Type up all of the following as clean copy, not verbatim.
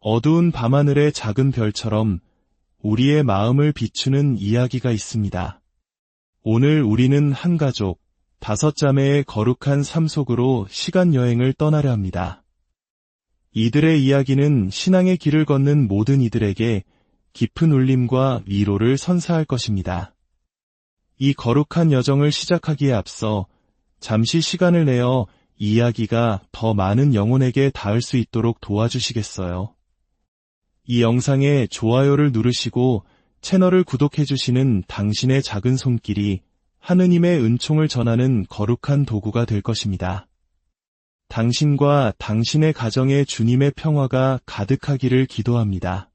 어두운 밤하늘의 작은 별처럼 우리의 마음을 비추는 이야기가 있습니다. 오늘 우리는 한 가족, 5자매의 거룩한 삶 속으로 시간 여행을 떠나려 합니다. 이들의 이야기는 신앙의 길을 걷는 모든 이들에게 깊은 울림과 위로를 선사할 것입니다. 이 거룩한 여정을 시작하기에 앞서 잠시 시간을 내어 이야기가 더 많은 영혼에게 닿을 수 있도록 도와주시겠어요? 이 영상에 좋아요를 누르시고 채널을 구독해주시는 당신의 작은 손길이 하느님의 은총을 전하는 거룩한 도구가 될 것입니다. 당신과 당신의 가정에 주님의 평화가 가득하기를 기도합니다.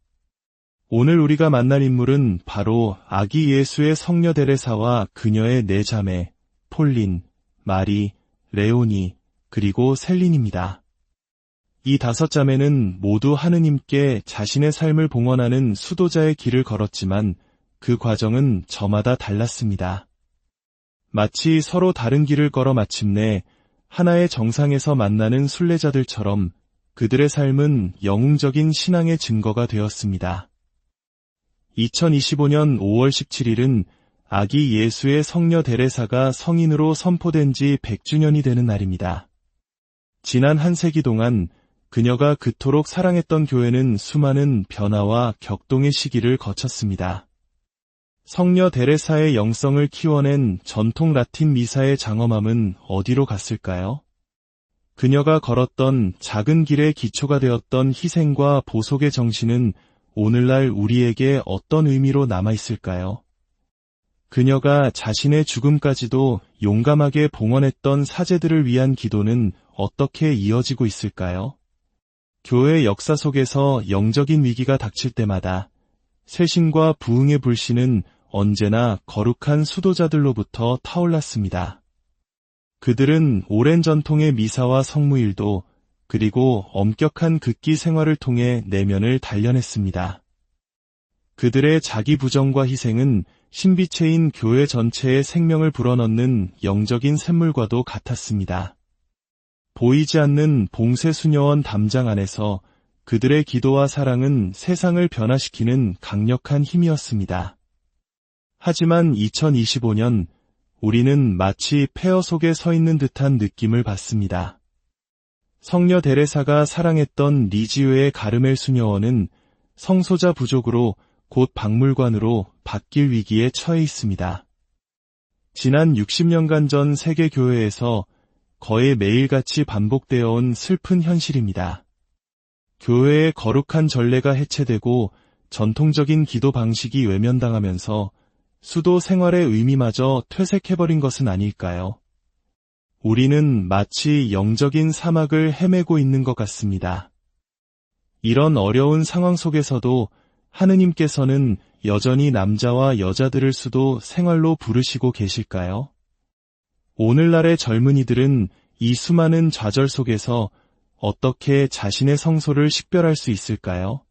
오늘 우리가 만날 인물은 바로 아기 예수의 성녀 데레사와 그녀의 4자매, 폴린, 마리, 레오니, 그리고 셀린입니다. 이 5자매는 모두 하느님께 자신의 삶을 봉헌하는 수도자의 길을 걸었지만 그 과정은 저마다 달랐습니다. 마치 서로 다른 길을 걸어 마침내 하나의 정상에서 만나는 순례자들처럼 그들의 삶은 영웅적인 신앙의 증거가 되었습니다. 2025년 5월 17일은 아기 예수의 성녀 데레사가 성인으로 선포된 지 100주년이 되는 날입니다. 지난 한 세기 동안 그녀가 그토록 사랑했던 교회는 수많은 변화와 격동의 시기를 거쳤습니다. 성녀 데레사의 영성을 키워낸 전통 라틴 미사의 장엄함은 어디로 갔을까요? 그녀가 걸었던 작은 길의 기초가 되었던 희생과 보속의 정신은 오늘날 우리에게 어떤 의미로 남아있을까요? 그녀가 자신의 죽음까지도 용감하게 봉헌했던 사제들을 위한 기도는 어떻게 이어지고 있을까요? 교회 역사 속에서 영적인 위기가 닥칠 때마다 쇄신과 부흥의 불씨는 언제나 거룩한 수도자들로부터 타올랐습니다. 그들은 오랜 전통의 미사와 성무일도 그리고 엄격한 극기 생활을 통해 내면을 단련했습니다. 그들의 자기 부정과 희생은 신비체인 교회 전체의 생명을 불어넣는 영적인 샘물과도 같았습니다. 보이지 않는 봉쇄 수녀원 담장 안에서 그들의 기도와 사랑은 세상을 변화시키는 강력한 힘이었습니다. 하지만 2025년 우리는 마치 폐허 속에 서 있는 듯한 느낌을 받습니다. 성녀 데레사가 사랑했던 리지우의 가르멜 수녀원은 성소자 부족으로 곧 박물관으로 바뀔 위기에 처해 있습니다. 지난 60년간 전 세계 교회에서 거의 매일같이 반복되어 온 슬픈 현실입니다. 교회의 거룩한 전례가 해체되고 전통적인 기도 방식이 외면당하면서 수도 생활의 의미마저 퇴색해버린 것은 아닐까요? 우리는 마치 영적인 사막을 헤매고 있는 것 같습니다. 이런 어려운 상황 속에서도 하느님께서는 여전히 남자와 여자들을 수도 생활로 부르시고 계실까요? 오늘날의 젊은이들은 이 수많은 좌절 속에서 어떻게 자신의 성소를 식별할 수 있을까요?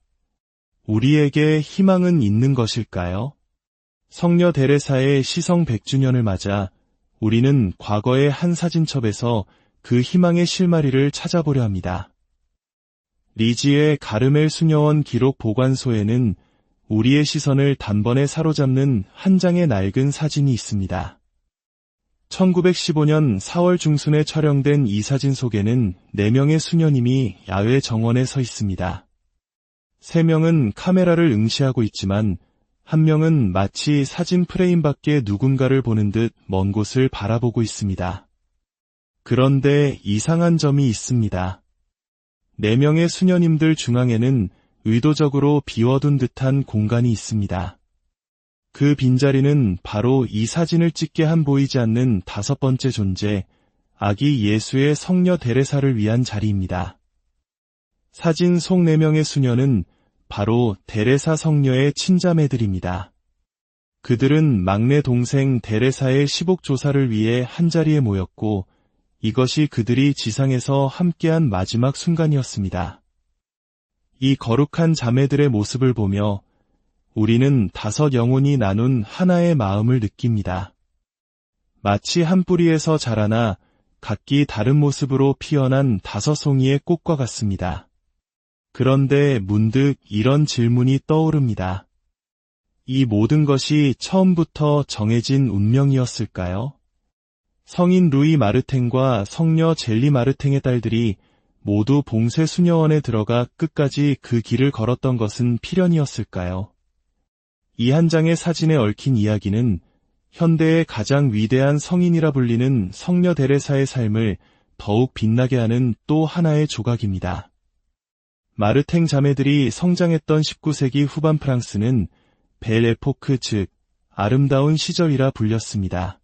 우리에게 희망은 있는 것일까요? 성녀 데레사의 시성 100주년을 맞아 우리는 과거의 한 사진첩에서 그 희망의 실마리를 찾아보려 합니다. 리지의 가르멜 수녀원 기록 보관소에는 우리의 시선을 단번에 사로잡는 한 장의 낡은 사진이 있습니다. 1915년 4월 중순에 촬영된 이 사진 속에는 4명의 수녀님이 야외 정원에 서 있습니다. 3명은 카메라를 응시하고 있지만 1명은 마치 사진 프레임 밖에 누군가를 보는 듯 먼 곳을 바라보고 있습니다. 그런데 이상한 점이 있습니다. 4명의 수녀님들 중앙에는 의도적으로 비워둔 듯한 공간이 있습니다. 그 빈자리는 바로 이 사진을 찍게 한 보이지 않는 5번째 존재, 아기 예수의 성녀 데레사를 위한 자리입니다. 사진 속 4명의 수녀는 바로 데레사 성녀의 친자매들입니다. 그들은 막내 동생 데레사의 시복 조사를 위해 한자리에 모였고 이것이 그들이 지상에서 함께한 마지막 순간이었습니다. 이 거룩한 자매들의 모습을 보며 우리는 5 영혼이 나눈 하나의 마음을 느낍니다. 마치 한 뿌리에서 자라나 각기 다른 모습으로 피어난 5송이의 꽃과 같습니다. 그런데 문득 이런 질문이 떠오릅니다. 이 모든 것이 처음부터 정해진 운명이었을까요? 성인 루이 마르탱과 성녀 젤리 마르탱의 딸들이 모두 봉쇄 수녀원에 들어가 끝까지 그 길을 걸었던 것은 필연이었을까요? 이 한 장의 사진에 얽힌 이야기는 현대의 가장 위대한 성인이라 불리는 성녀 데레사의 삶을 더욱 빛나게 하는 또 하나의 조각입니다. 마르탱 자매들이 성장했던 19세기 후반 프랑스는 벨 에포크 즉 아름다운 시절이라 불렸습니다.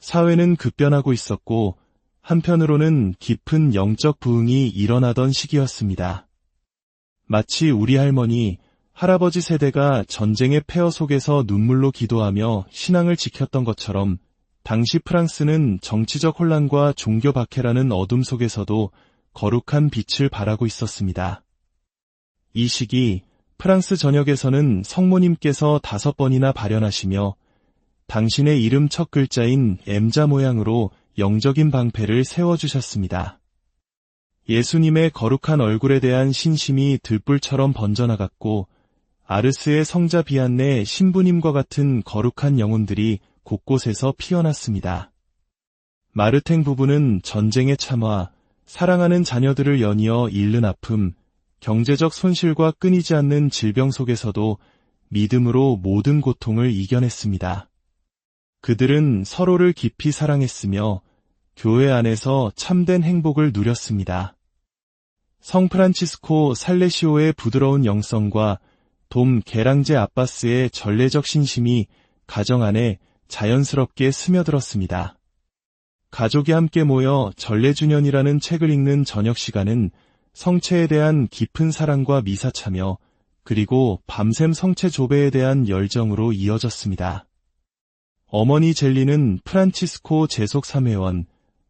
사회는 급변하고 있었고 한편으로는 깊은 영적 부흥이 일어나던 시기였습니다. 마치 우리 할머니, 할아버지 세대가 전쟁의 폐허 속에서 눈물로 기도하며 신앙을 지켰던 것처럼 당시 프랑스는 정치적 혼란과 종교 박해라는 어둠 속에서도 거룩한 빛을 발하고 있었습니다. 이 시기 프랑스 전역에서는 성모님께서 5번이나 발현하시며 당신의 이름 첫 글자인 M자 모양으로 영적인 방패를 세워주셨습니다. 예수님의 거룩한 얼굴에 대한 신심이 들불처럼 번져나갔고 아르스의 성자 비안네 신부님과 같은 거룩한 영혼들이 곳곳에서 피어났습니다. 마르탱 부부는 전쟁의 참화, 사랑하는 자녀들을 연이어 잃는 아픔, 경제적 손실과 끊이지 않는 질병 속에서도 믿음으로 모든 고통을 이겨냈습니다. 그들은 서로를 깊이 사랑했으며 교회 안에서 참된 행복을 누렸습니다. 성 프란치스코 살레시오의 부드러운 영성과 돔 게랑제 아바스의 전례적 신심이 가정 안에 자연스럽게 스며들었습니다. 가족이 함께 모여 전례주년이라는 책을 읽는 저녁 시간은 성체에 대한 깊은 사랑과 미사 참여, 그리고 밤샘 성체 조배에 대한 열정으로 이어졌습니다. 어머니 젤리는 프란치스코 제속 3회원,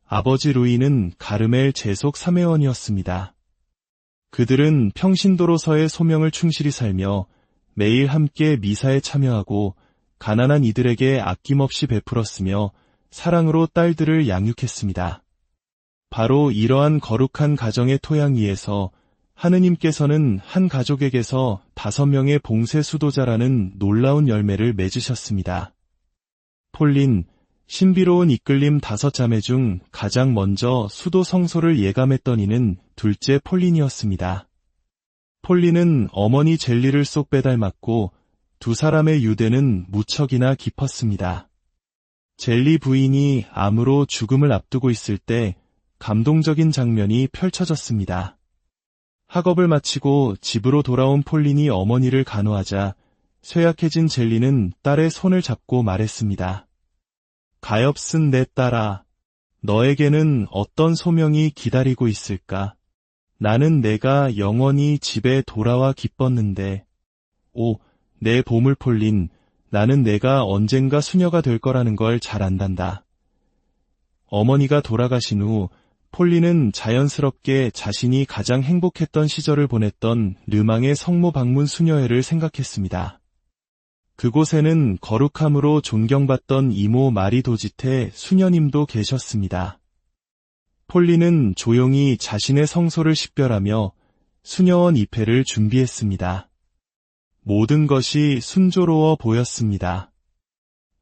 아버지 루이는 가르멜 제속 3회원이었습니다. 그들은 평신도로서의 소명을 충실히 살며 매일 함께 미사에 참여하고 가난한 이들에게 아낌없이 베풀었으며 사랑으로 딸들을 양육했습니다. 바로 이러한 거룩한 가정의 토양 위에서 하느님께서는 한 가족에게서 5명의 봉쇄 수도자라는 놀라운 열매를 맺으셨습니다. 폴린, 신비로운 이끌림 5자매 중 가장 먼저 수도 성소를 예감했던 이는 둘째 폴린이었습니다. 폴린은 어머니 젤리를 쏙 빼닮았고 두 사람의 유대는 무척이나 깊었습니다. 젤리 부인이 암으로 죽음을 앞두고 있을 때 감동적인 장면이 펼쳐졌습니다. 학업을 마치고 집으로 돌아온 폴린이 어머니를 간호하자 쇠약해진 젤리는 딸의 손을 잡고 말했습니다. 가엾은 내 딸아, 너에게는 어떤 소명이 기다리고 있을까? 나는 내가 영원히 집에 돌아와 기뻤는데, 오, 내 보물 폴린, 나는 내가 언젠가 수녀가 될 거라는 걸 잘 안단다. 어머니가 돌아가신 후 폴린은 자연스럽게 자신이 가장 행복했던 시절을 보냈던 르망의 성모 방문 수녀회를 생각했습니다. 그곳에는 거룩함으로 존경받던 이모 마리 도지테 수녀님도 계셨습니다. 폴린은 조용히 자신의 성소를 식별하며 수녀원 입회를 준비했습니다. 모든 것이 순조로워 보였습니다.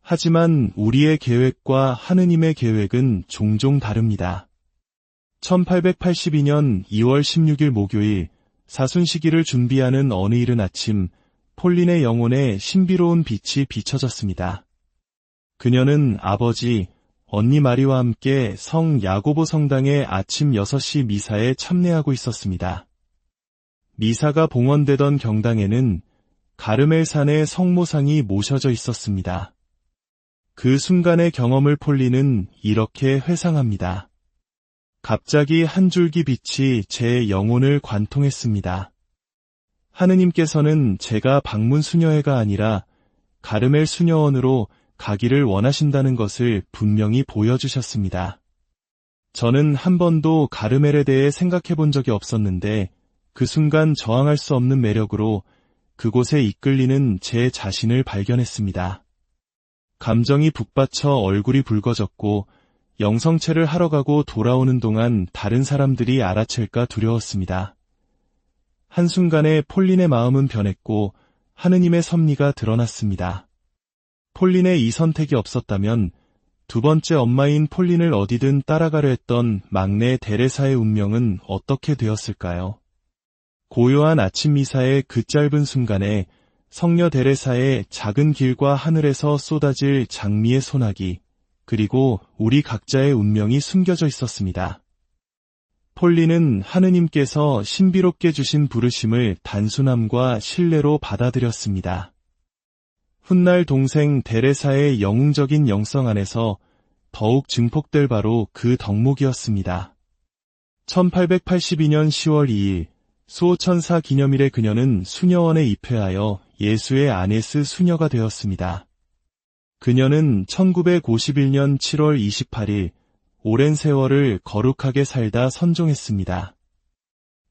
하지만 우리의 계획과 하느님의 계획은 종종 다릅니다. 1882년 2월 16일 목요일 사순시기를 준비하는 어느 이른 아침 폴린의 영혼에 신비로운 빛이 비춰졌습니다. 그녀는 아버지, 언니 마리와 함께 성 야고보 성당의 아침 6시 미사에 참례하고 있었습니다. 미사가 봉헌되던 경당에는 가르멜산의 성모상이 모셔져 있었습니다. 그 순간의 경험을 폴린은 이렇게 회상합니다. 갑자기 한 줄기 빛이 제 영혼을 관통했습니다. 하느님께서는 제가 방문 수녀회가 아니라 가르멜 수녀원으로 가기를 원하신다는 것을 분명히 보여주셨습니다. 저는 한 번도 가르멜에 대해 생각해 본 적이 없었는데 그 순간 저항할 수 없는 매력으로 그곳에 이끌리는 제 자신을 발견했습니다. 감정이 북받쳐 얼굴이 붉어졌고 영성체를 하러 가고 돌아오는 동안 다른 사람들이 알아챌까 두려웠습니다. 한순간에 폴린의 마음은 변했고 하느님의 섭리가 드러났습니다. 폴린의 이 선택이 없었다면 두 번째 엄마인 폴린을 어디든 따라가려 했던 막내 데레사의 운명은 어떻게 되었을까요? 고요한 아침 미사의 그 짧은 순간에 성녀 데레사의 작은 길과 하늘에서 쏟아질 장미의 소나기, 그리고 우리 각자의 운명이 숨겨져 있었습니다. 폴린은 하느님께서 신비롭게 주신 부르심을 단순함과 신뢰로 받아들였습니다. 훗날 동생 데레사의 영웅적인 영성 안에서 더욱 증폭될 바로 그 덕목이었습니다. 1882년 10월 2일 수호천사 기념일에 그녀는 수녀원에 입회하여 예수의 아네스 수녀가 되었습니다. 그녀는 1951년 7월 28일 오랜 세월을 거룩하게 살다 선종했습니다.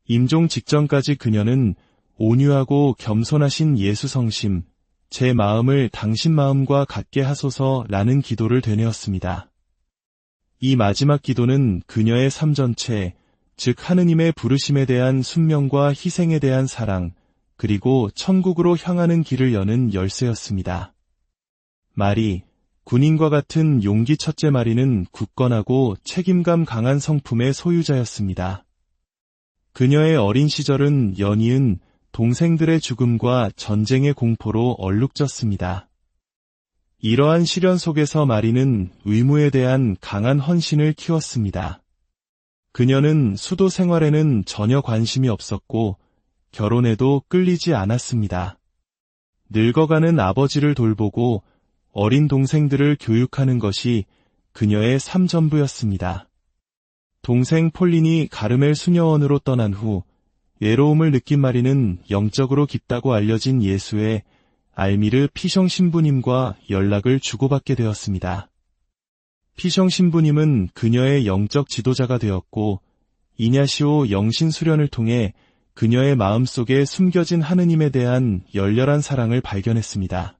임종 직전까지 그녀는 온유하고 겸손하신 예수 성심, 제 마음을 당신 마음과 같게 하소서라는 기도를 되뇌었습니다. 이 마지막 기도는 그녀의 삶 전체, 즉 하느님의 부르심에 대한 순명과 희생에 대한 사랑, 그리고 천국으로 향하는 길을 여는 열쇠였습니다. 마리, 군인과 같은 용기 첫째 마리는 굳건하고 책임감 강한 성품의 소유자였습니다. 그녀의 어린 시절은 연이은 동생들의 죽음과 전쟁의 공포로 얼룩졌습니다. 이러한 시련 속에서 마리는 의무에 대한 강한 헌신을 키웠습니다. 그녀는 수도 생활에는 전혀 관심이 없었고 결혼에도 끌리지 않았습니다. 늙어가는 아버지를 돌보고 어린 동생들을 교육하는 것이 그녀의 삶 전부였습니다. 동생 폴린이 가르멜 수녀원으로 떠난 후 외로움을 느낀 마리는 영적으로 깊다고 알려진 예수의 알미르 피숑 신부님과 연락을 주고받게 되었습니다. 피숑 신부님은 그녀의 영적 지도자가 되었고 이냐시오 영신 수련을 통해 그녀의 마음속에 숨겨진 하느님에 대한 열렬한 사랑을 발견했습니다.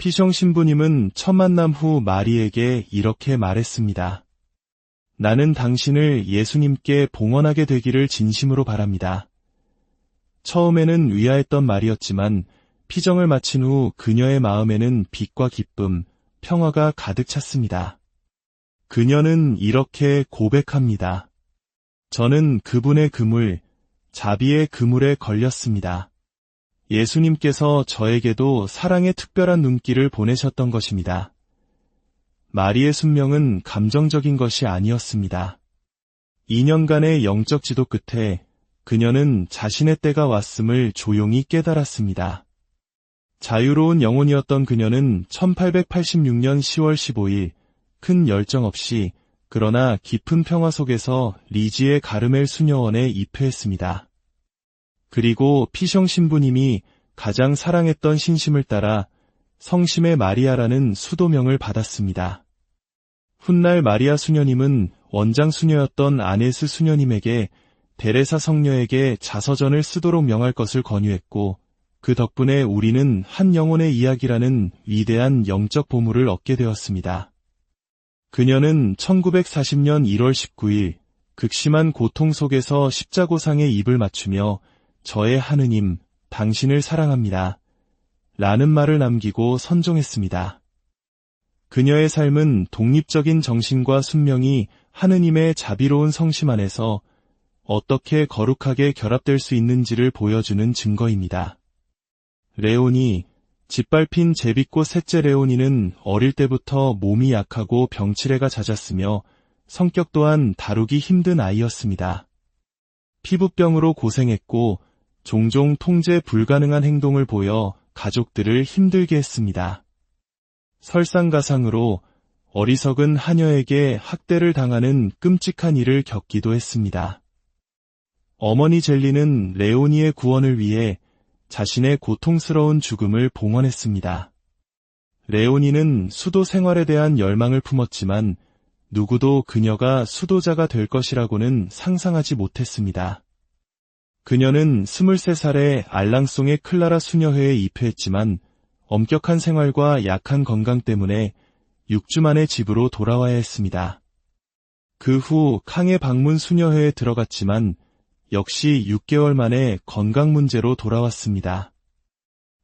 피숑 신부님은 첫 만남 후 마리에게 이렇게 말했습니다. 나는 당신을 예수님께 봉헌하게 되기를 진심으로 바랍니다. 처음에는 의아했던 말이었지만 피정을 마친 후 그녀의 마음에는 빛과 기쁨, 평화가 가득 찼습니다. 그녀는 이렇게 고백합니다. 저는 그분의 그물, 자비의 그물에 걸렸습니다. 예수님께서 저에게도 사랑의 특별한 눈길을 보내셨던 것입니다. 마리의 순명은 감정적인 것이 아니었습니다. 2년간의 영적 지도 끝에 그녀는 자신의 때가 왔음을 조용히 깨달았습니다. 자유로운 영혼이었던 그녀는 1886년 10월 15일 큰 열정 없이 그러나 깊은 평화 속에서 리지의 가르멜 수녀원에 입회했습니다. 그리고 피숑 신부님이 가장 사랑했던 신심을 따라 성심의 마리아라는 수도명을 받았습니다. 훗날 마리아 수녀님은 원장 수녀였던 아네스 수녀님에게 데레사 성녀에게 자서전을 쓰도록 명할 것을 권유했고 그 덕분에 우리는 한 영혼의 이야기라는 위대한 영적 보물을 얻게 되었습니다. 그녀는 1940년 1월 19일 극심한 고통 속에서 십자고상에 입을 맞추며 저의 하느님, 당신을 사랑합니다. 라는 말을 남기고 선종했습니다. 그녀의 삶은 독립적인 정신과 순명이 하느님의 자비로운 성심 안에서 어떻게 거룩하게 결합될 수 있는지를 보여주는 증거입니다. 레오니, 짓밟힌 제비꽃 셋째 레오니는 어릴 때부터 몸이 약하고 병치레가 잦았으며 성격 또한 다루기 힘든 아이였습니다. 피부병으로 고생했고 종종 통제 불가능한 행동을 보여 가족들을 힘들게 했습니다. 설상가상으로 어리석은 하녀에게 학대를 당하는 끔찍한 일을 겪기도 했습니다. 어머니 젤리는 레오니의 구원을 위해 자신의 고통스러운 죽음을 봉헌했습니다. 레오니는 수도 생활에 대한 열망을 품었지만 누구도 그녀가 수도자가 될 것이라고는 상상하지 못했습니다. 그녀는 23살에 알랑송의 클라라 수녀회에 입회했지만 엄격한 생활과 약한 건강 때문에 6주 만에 집으로 돌아와야 했습니다. 그 후 캉의 방문 수녀회에 들어갔지만 역시 6개월 만에 건강 문제로 돌아왔습니다.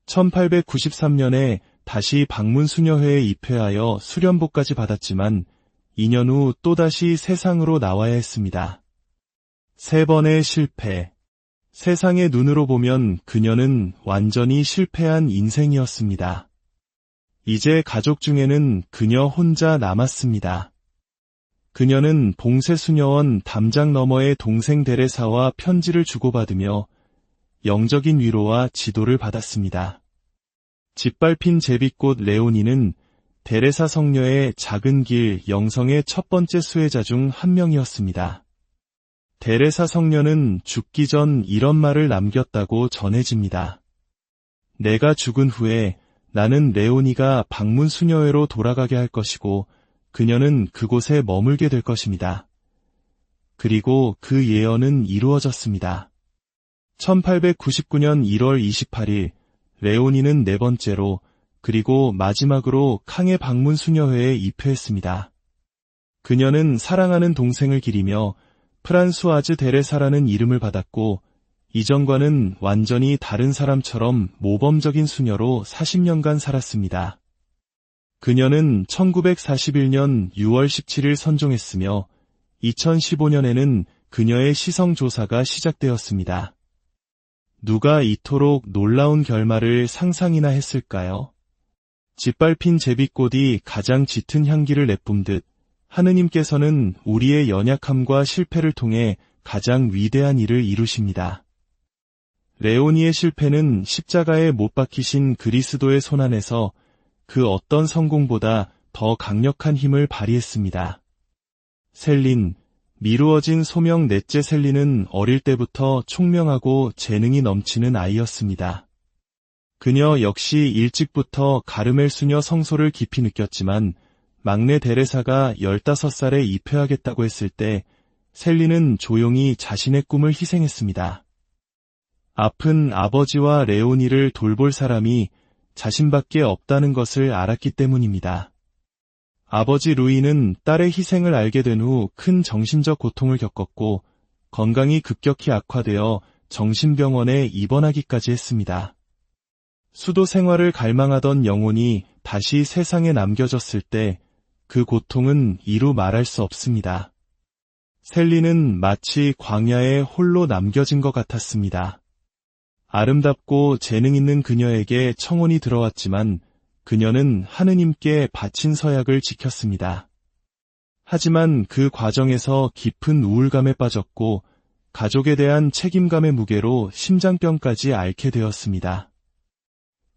1893년에 다시 방문수녀회에 입회하여 수련복까지 받았지만 2년 후 또다시 세상으로 나와야 했습니다. 3번의 실패. 세상의 눈으로 보면 그녀는 완전히 실패한 인생이었습니다. 이제 가족 중에는 그녀 혼자 남았습니다. 그녀는 봉쇄수녀원 담장 너머의 동생 데레사와 편지를 주고받으며 영적인 위로와 지도를 받았습니다. 짓밟힌 제비꽃 레오니는 데레사 성녀의 작은 길 영성의 첫 번째 수혜자 중 한 명이었습니다. 데레사 성녀는 죽기 전 이런 말을 남겼다고 전해집니다. 내가 죽은 후에 나는 레오니가 방문 수녀회로 돌아가게 할 것이고 그녀는 그곳에 머물게 될 것입니다. 그리고 그 예언은 이루어졌습니다. 1899년 1월 28일 레오니는 네 번째로 그리고 마지막으로 캉의 방문 수녀회에 입회했습니다. 그녀는 사랑하는 동생을 기리며 프란수아즈 데레사라는 이름을 받았고 이전과는 완전히 다른 사람처럼 모범적인 수녀로 40년간 살았습니다. 그녀는 1941년 6월 17일 선종했으며 2015년에는 그녀의 시성조사가 시작되었습니다. 누가 이토록 놀라운 결말을 상상이나 했을까요? 짓밟힌 제비꽃이 가장 짙은 향기를 내뿜듯 하느님께서는 우리의 연약함과 실패를 통해 가장 위대한 일을 이루십니다. 레오니의 실패는 십자가에 못 박히신 그리스도의 손안에서 그 어떤 성공보다 더 강력한 힘을 발휘했습니다. 셀린, 미루어진 소명 넷째 셀린은 어릴 때부터 총명하고 재능이 넘치는 아이였습니다. 그녀 역시 일찍부터 가르멜 수녀 성소를 깊이 느꼈지만 막내 데레사가 15살에 입회하겠다고 했을 때 셀린은 조용히 자신의 꿈을 희생했습니다. 아픈 아버지와 레오니를 돌볼 사람이 자신밖에 없다는 것을 알았기 때문입니다. 아버지 루이는 딸의 희생을 알게 된 후 큰 정신적 고통을 겪었고 건강이 급격히 악화되어 정신병원에 입원하기까지 했습니다. 수도 생활을 갈망하던 영혼이 다시 세상에 남겨졌을 때 그 고통은 이루 말할 수 없습니다. 셀린은 마치 광야에 홀로 남겨진 것 같았습니다. 아름답고 재능 있는 그녀에게 청혼이 들어왔지만 그녀는 하느님께 바친 서약을 지켰습니다. 하지만 그 과정에서 깊은 우울감에 빠졌고 가족에 대한 책임감의 무게로 심장병까지 앓게 되었습니다.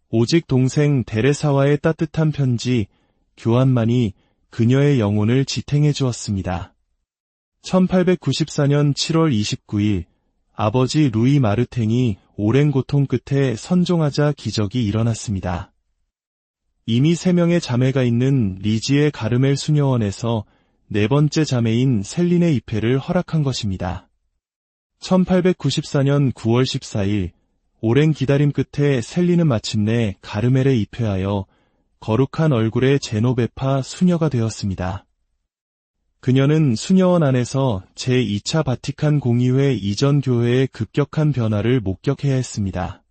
오직 동생 데레사와의 따뜻한 편지, 교환만이 그녀의 영혼을 지탱해 주었습니다. 1894년 7월 29일 아버지 루이 마르탱이 오랜 고통 끝에 선종하자 기적이 일어났습니다. 이미 3명의 자매가 있는 리지의 가르멜 수녀원에서 네 번째 자매인 셀린의 입회를 허락한 것입니다. 1894년 9월 14일 오랜 기다림 끝에 셀린은 마침내 가르멜에 입회하여 거룩한 얼굴의 제노베파 수녀가 되었습니다. 그녀는 수녀원 안에서 제2차 바티칸 공의회 이전 교회의 급격한 변화를 목격해야 했습니다.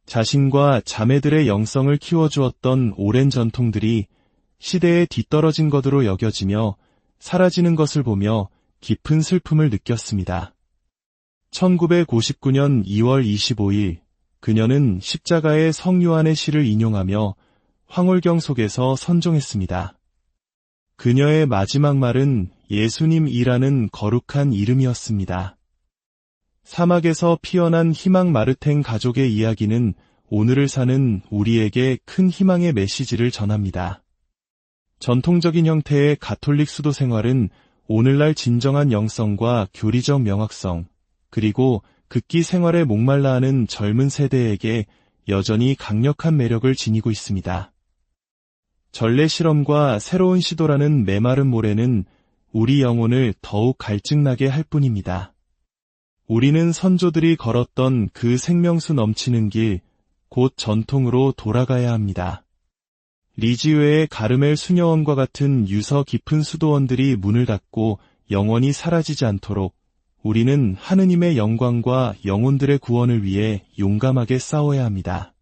자신과 자매들의 영성을 키워주었던 오랜 전통들이 시대에 뒤떨어진 것으로 여겨지며 사라지는 것을 보며 깊은 슬픔을 느꼈습니다. 1959년 2월 25일 그녀는 십자가의 성요한의 시를 인용하며 황홀경 속에서 선종했습니다. 그녀의 마지막 말은 예수님이라는 거룩한 이름이었습니다. 사막에서 피어난 희망 마르탱 가족의 이야기는 오늘을 사는 우리에게 큰 희망의 메시지를 전합니다. 전통적인 형태의 가톨릭 수도 생활은 오늘날 진정한 영성과 교리적 명확성, 그리고 극기 생활에 목말라 하는 젊은 세대에게 여전히 강력한 매력을 지니고 있습니다. 전례 실험과 새로운 시도라는 메마른 모래는 우리 영혼을 더욱 갈증나게 할 뿐입니다. 우리는 선조들이 걸었던 그 생명수 넘치는 길, 곧 전통으로 돌아가야 합니다. 리지웨의 가르멜 수녀원과 같은 유서 깊은 수도원들이 문을 닫고 영원히 사라지지 않도록 우리는 하느님의 영광과 영혼들의 구원을 위해 용감하게 싸워야 합니다.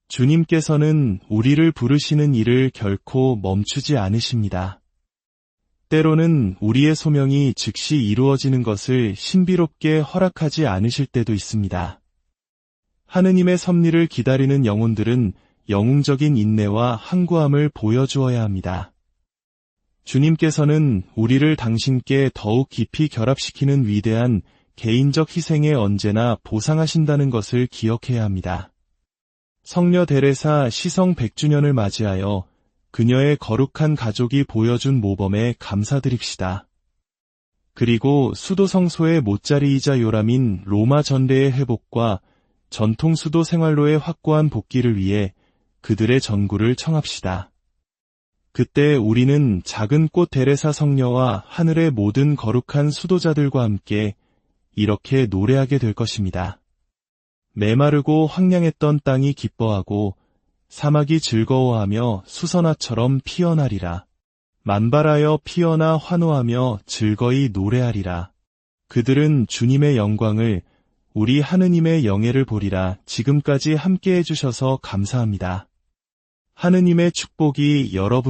주님께서는 우리를 부르시는 일을 결코 멈추지 않으십니다. 때로는 우리의 소명이 즉시 이루어지는 것을 신비롭게 허락하지 않으실 때도 있습니다. 하느님의 섭리를 기다리는 영혼들은 영웅적인 인내와 항구함을 보여주어야 합니다. 주님께서는 우리를 당신께 더욱 깊이 결합시키는 위대한 개인적 희생에 언제나 보상하신다는 것을 기억해야 합니다. 성녀 데레사 시성 100주년을 맞이하여 그녀의 거룩한 가족이 보여준 모범에 감사드립시다. 그리고 수도 성소의 못자리이자 요람인 로마 전례의 회복과 전통 수도 생활로의 확고한 복귀를 위해 그들의 전구를 청합시다. 그때 우리는 작은 꽃 데레사 성녀와 하늘의 모든 거룩한 수도자들과 함께 이렇게 노래하게 될 것입니다. 메마르고 황량했던 땅이 기뻐하고 사막이 즐거워하며 수선화처럼 피어나리라. 만발하여 피어나 환호하며 즐거이 노래하리라. 그들은 주님의 영광을 우리 하느님의 영예를 보리라. 지금까지 함께 해주셔서 감사합니다. 하느님의 축복이 여러분